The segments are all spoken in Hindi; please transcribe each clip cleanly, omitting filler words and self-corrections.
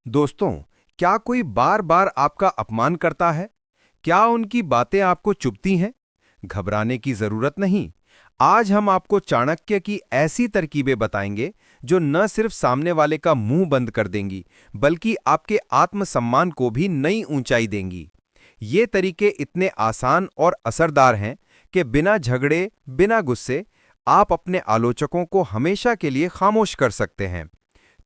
दोस्तों, क्या कोई बार बार आपका अपमान करता है? क्या उनकी बातें आपको चुभती हैं? घबराने की जरूरत नहीं। आज हम आपको चाणक्य की ऐसी तरकीबें बताएंगे जो न सिर्फ सामने वाले का मुंह बंद कर देंगी, बल्कि आपके आत्मसम्मान को भी नई ऊंचाई देंगी। ये तरीके इतने आसान और असरदार हैं कि बिना झगड़े, बिना गुस्से, आप अपने आलोचकों को हमेशा के लिए खामोश कर सकते हैं।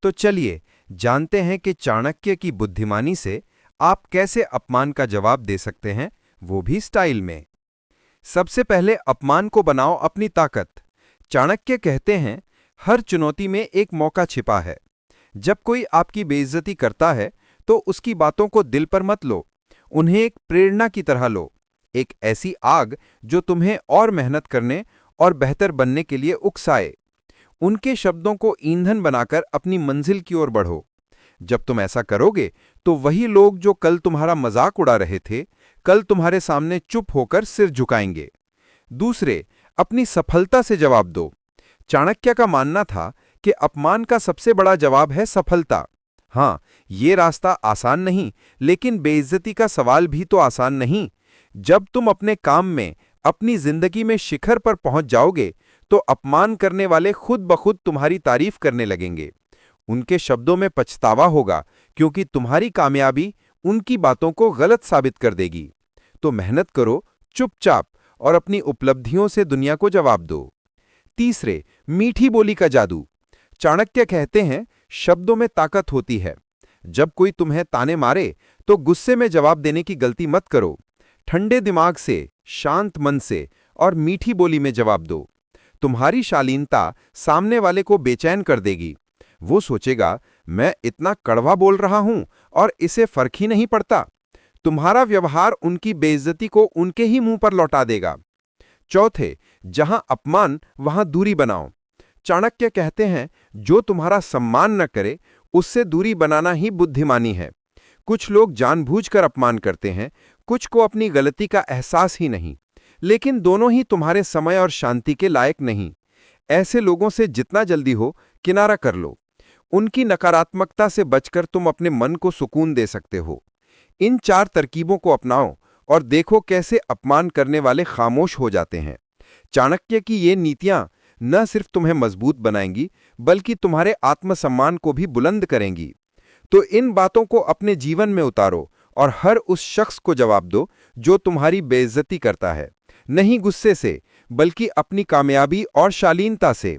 तो चलिए जानते हैं कि चाणक्य की बुद्धिमानी से आप कैसे अपमान का जवाब दे सकते हैं, वो भी स्टाइल में। सबसे पहले अपमान को बनाओ अपनी ताकत। चाणक्य कहते हैं, हर चुनौती में एक मौका छिपा है। जब कोई आपकी बेइज्जती करता है तो उसकी बातों को दिल पर मत लो, उन्हें एक प्रेरणा की तरह लो, एक ऐसी आग जो तुम्हें और मेहनत करने और बेहतर बनने के लिए उकसाए। उनके शब्दों को ईंधन बनाकर अपनी मंजिल की ओर बढ़ो। जब तुम ऐसा करोगे तो वही लोग जो कल तुम्हारा मजाक उड़ा रहे थे, कल तुम्हारे सामने चुप होकर सिर झुकाएंगे। दूसरे, अपनी सफलता से जवाब दो। चाणक्य का मानना था कि अपमान का सबसे बड़ा जवाब है सफलता। हाँ, ये रास्ता आसान नहीं, लेकिन बेइज्जती का सवाल भी तो आसान नहीं। जब तुम अपने काम में, अपनी जिंदगी में शिखर पर पहुंच जाओगे तो अपमान करने वाले खुद ब खुद तुम्हारी तारीफ करने लगेंगे। उनके शब्दों में पछतावा होगा, क्योंकि तुम्हारी कामयाबी उनकी बातों को गलत साबित कर देगी। तो मेहनत करो चुपचाप और अपनी उपलब्धियों से दुनिया को जवाब दो। तीसरे, मीठी बोली का जादू। चाणक्य कहते हैं, शब्दों में ताकत होती है। जब कोई तुम्हें ताने मारे तो गुस्से में जवाब देने की गलती मत करो। ठंडे दिमाग से, शांत मन से और मीठी बोली में जवाब दो। तुम्हारी शालीनता सामने वाले को बेचैन कर देगी। वो सोचेगा, मैं इतना कड़वा बोल रहा हूं और इसे फर्क ही नहीं पड़ता। तुम्हारा व्यवहार उनकी बेइज्जती को उनके ही मुंह पर लौटा देगा। चौथे, जहां अपमान वहां दूरी बनाओ। चाणक्य कहते हैं, जो तुम्हारा सम्मान न करे उससे दूरी बनाना ही बुद्धिमानी है। कुछ लोग जानबूझकर अपमान करते हैं, कुछ को अपनी गलती का एहसास ही नहीं, लेकिन दोनों ही तुम्हारे समय और शांति के लायक नहीं। ऐसे लोगों से जितना जल्दी हो किनारा कर लो। उनकी नकारात्मकता से बचकर तुम अपने मन को सुकून दे सकते हो। इन 4 तरकीबों को अपनाओ और देखो कैसे अपमान करने वाले खामोश हो जाते हैं। चाणक्य की ये नीतियां न सिर्फ तुम्हें मजबूत बनाएंगी, बल्कि तुम्हारे आत्मसम्मान को भी बुलंद करेंगी। तो इन बातों को अपने जीवन में उतारो और हर उस शख्स को जवाब दो जो तुम्हारी बेइज्जती करता है, नहीं गुस्से से, बल्कि अपनी कामयाबी और शालीनता से।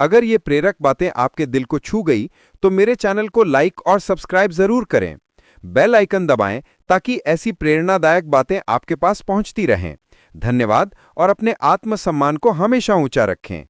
अगर ये प्रेरक बातें आपके दिल को छू गई तो मेरे चैनल को लाइक और सब्सक्राइब जरूर करें। बेल आइकन दबाएं ताकि ऐसी प्रेरणादायक बातें आपके पास पहुंचती रहें। धन्यवाद और अपने आत्मसम्मान को हमेशा ऊंचा रखें।